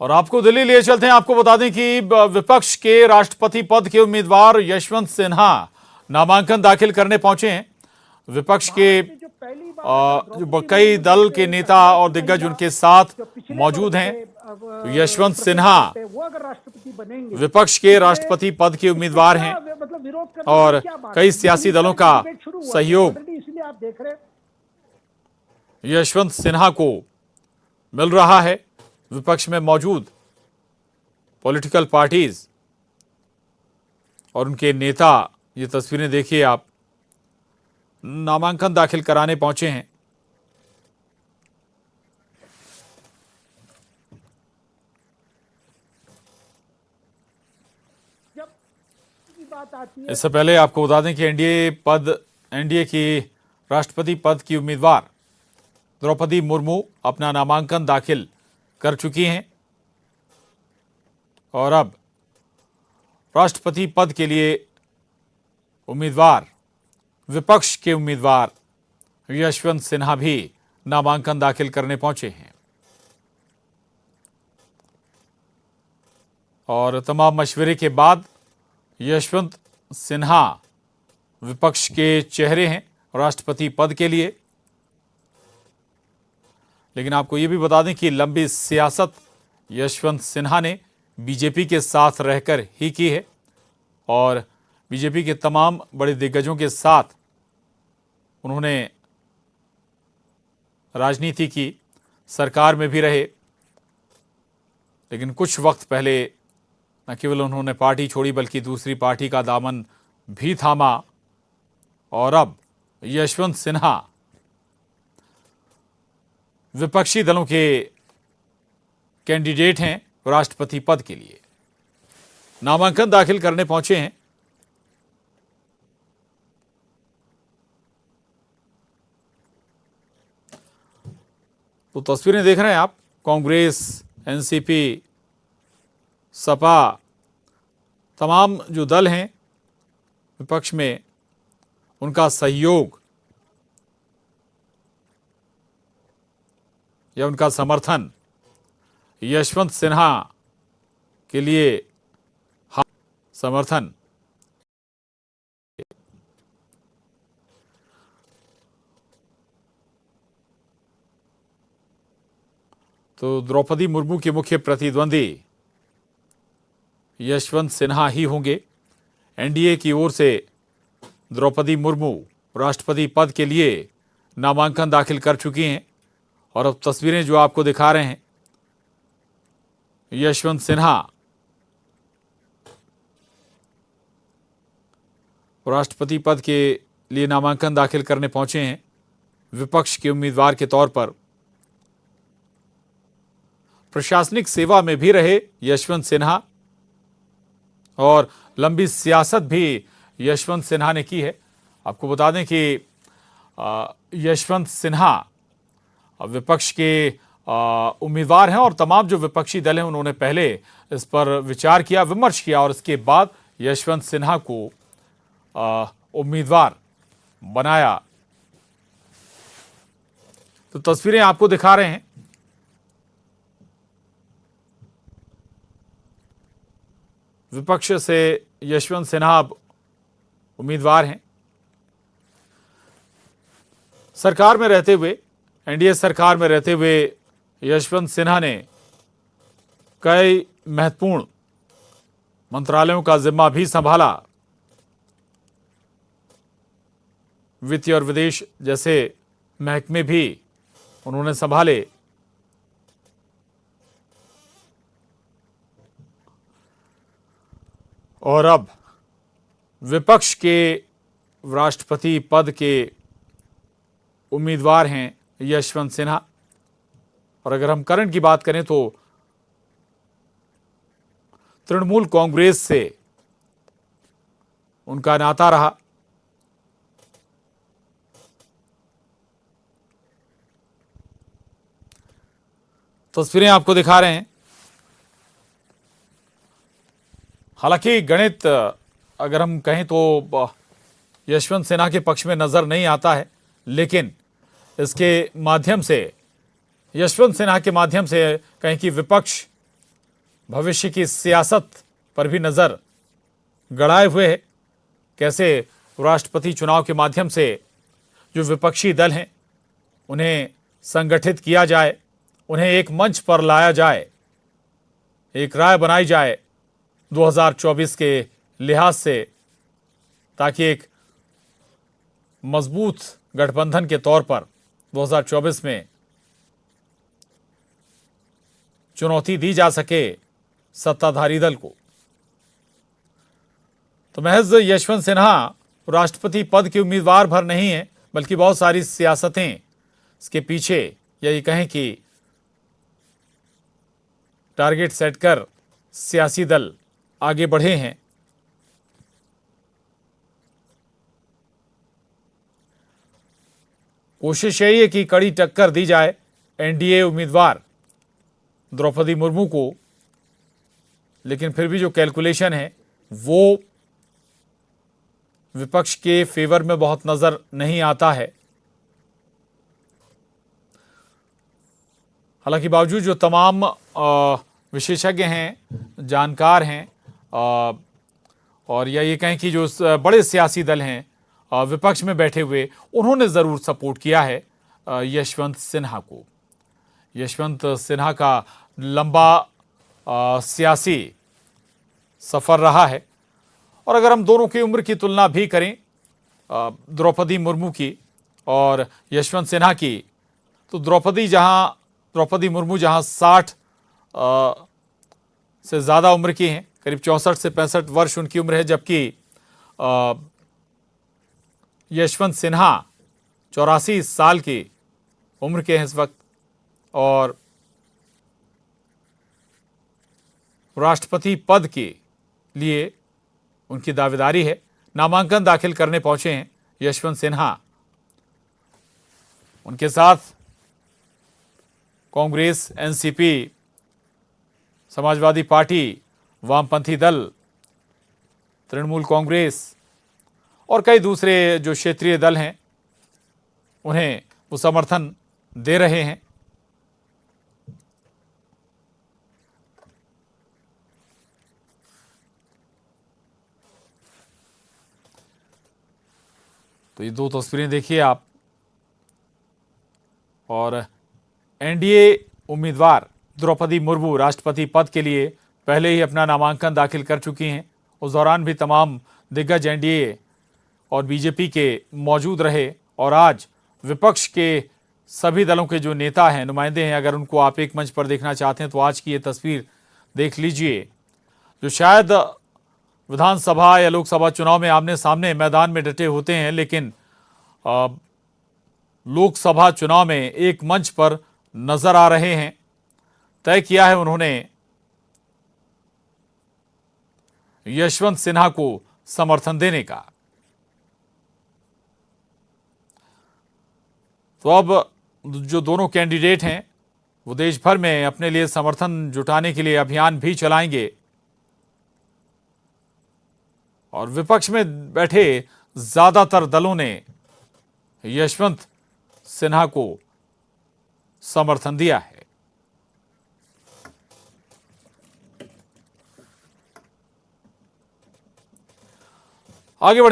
और आपको दिल्ली लिए चलते हैं। आपको बता दें कि विपक्ष के राष्ट्रपति पद के उम्मीदवार यशवंत सिन्हा नामांकन दाखिल करने पहुंचे हैं। विपक्ष के जो कई दल के नेता और दिग्गज उनके साथ मौजूद हैं। यशवंत सिन्हा विपक्ष के राष्ट्रपति पद के उम्मीदवार हैं और कई सियासी दलों का सहयोग यशवंत सिन्हा को मिल रहा है। विपक्ष में मौजूद पॉलिटिकल पार्टीज और उनके नेता, ये तस्वीरें देखिए आप, नामांकन दाखिल कराने पहुंचे हैं। इससे पहले आपको बता दें कि एनडीए की राष्ट्रपति पद की उम्मीदवार द्रौपदी मुर्मू अपना नामांकन दाखिल कर चुकी हैं और अब राष्ट्रपति पद के लिए उम्मीदवार, विपक्ष के उम्मीदवार यशवंत सिन्हा भी नामांकन दाखिल करने पहुंचे हैं। और तमाम मशवरे के बाद यशवंत सिन्हा विपक्ष के चेहरे हैं राष्ट्रपति पद के लिए। लेकिन आपको यह भी बता दें कि लंबी सियासत यशवंत सिन्हा ने बीजेपी के साथ रहकर ही की है और बीजेपी के तमाम बड़े दिग्गजों के साथ उन्होंने राजनीति की, सरकार में भी रहे। लेकिन कुछ वक्त पहले न केवल उन्होंने पार्टी छोड़ी बल्कि दूसरी पार्टी का दामन भी थामा और अब यशवंत सिन्हा विपक्षी दलों के कैंडिडेट हैं राष्ट्रपति पद के लिए। नामांकन दाखिल करने पहुंचे हैं। तो तस्वीरें देख रहे हैं आप, कांग्रेस, एनसीपी, सपा, तमाम जो दल हैं विपक्ष में, उनका सहयोग या उनका समर्थन यशवंत सिन्हा के लिए समर्थन। तो द्रौपदी मुर्मू के मुख्य प्रतिद्वंदी यशवंत सिन्हा ही होंगे। एनडीए की ओर से द्रौपदी मुर्मू राष्ट्रपति पद के लिए नामांकन दाखिल कर चुकी हैं और अब तस्वीरें जो आपको दिखा रहे हैं, यशवंत सिन्हा राष्ट्रपति पद के लिए नामांकन दाखिल करने पहुंचे हैं विपक्ष के उम्मीदवार के तौर पर। प्रशासनिक सेवा में भी रहे यशवंत सिन्हा और लंबी सियासत भी यशवंत सिन्हा ने की है। आपको बता दें कि यशवंत सिन्हा विपक्ष के उम्मीदवार हैं और तमाम जो विपक्षी दल हैं उन्होंने पहले इस पर विचार किया, विमर्श किया और इसके बाद यशवंत सिन्हा को उम्मीदवार बनाया। तो तस्वीरें आपको दिखा रहे हैं। विपक्ष से यशवंत सिन्हा उम्मीदवार हैं। सरकार में रहते हुए, एनडीए सरकार में रहते हुए यशवंत सिन्हा ने कई महत्वपूर्ण मंत्रालयों का जिम्मा भी संभाला। वित्त और विदेश जैसे महकमे भी उन्होंने संभाले। और अब विपक्ष के राष्ट्रपति पद के उम्मीदवार हैं यशवंत सिन्हा। और अगर हम करंट की बात करें तो तृणमूल कांग्रेस से उनका नाता रहा। तस्वीरें आपको दिखा रहे हैं। हालांकि गणित अगर हम कहें तो यशवंत सिन्हा के पक्ष में नजर नहीं आता है, लेकिन इसके माध्यम से, यशवंत सिन्हा के माध्यम से कहें कि विपक्ष भविष्य की सियासत पर भी नजर गड़ाए हुए है। कैसे राष्ट्रपति चुनाव के माध्यम से जो विपक्षी दल हैं उन्हें संगठित किया जाए, उन्हें एक मंच पर लाया जाए, एक राय बनाई जाए 2024 के लिहाज से, ताकि एक मजबूत गठबंधन के तौर पर 2024 में चुनौती दी जा सके सत्ताधारी दल को। तो महज यशवंत सिन्हा राष्ट्रपति पद के उम्मीदवार भर नहीं है, बल्कि बहुत सारी सियासतें इसके पीछे, या ये कहें कि टारगेट सेट कर सियासी दल आगे बढ़े हैं। कोशिश यही है कि कड़ी टक्कर दी जाए एनडीए उम्मीदवार द्रौपदी मुर्मू को, लेकिन फिर भी जो कैलकुलेशन है वो विपक्ष के फेवर में बहुत नजर नहीं आता है। हालांकि बावजूद जो तमाम विशेषज्ञ हैं, जानकार हैं, और या ये कहें कि जो बड़े सियासी दल हैं विपक्ष में बैठे हुए, उन्होंने ज़रूर सपोर्ट किया है यशवंत सिन्हा को। यशवंत सिन्हा का लंबा सियासी सफ़र रहा है, और अगर हम दोनों की उम्र की तुलना भी करें, द्रौपदी मुर्मू की और यशवंत सिन्हा की, तो द्रौपदी मुर्मू जहां 60 से ज़्यादा उम्र की हैं, करीब 64 से 65 वर्ष उनकी उम्र है, जबकि यशवंत सिन्हा 84 साल की उम्र के हैं इस वक्त, और राष्ट्रपति पद के लिए उनकी दावेदारी है। नामांकन दाखिल करने पहुंचे हैं यशवंत सिन्हा। उनके साथ कांग्रेस, एनसीपी, समाजवादी पार्टी, वामपंथी दल, तृणमूल कांग्रेस और कई दूसरे जो क्षेत्रीय दल हैं, उन्हें वो समर्थन दे रहे हैं। तो ये दो तस्वीरें देखिए आप, और एनडीए उम्मीदवार द्रौपदी मुर्मू राष्ट्रपति पद के लिए पहले ही अपना नामांकन दाखिल कर चुकी हैं। उस दौरान भी तमाम दिग्गज एनडीए और बीजेपी के मौजूद रहे, और आज विपक्ष के सभी दलों के जो नेता हैं, नुमाइंदे हैं, अगर उनको आप एक मंच पर देखना चाहते हैं तो आज की ये तस्वीर देख लीजिए, जो शायद विधानसभा या लोकसभा चुनाव में आमने सामने मैदान में डटे होते हैं, लेकिन लोकसभा चुनाव में एक मंच पर नजर आ रहे हैं। तय किया है उन्होंने यशवंत सिन्हा को समर्थन देने का। तो अब जो दोनों कैंडिडेट हैं वो देश भर में अपने लिए समर्थन जुटाने के लिए अभियान भी चलाएंगे, और विपक्ष में बैठे ज्यादातर दलों ने यशवंत सिन्हा को समर्थन दिया है। आगे बढ़े।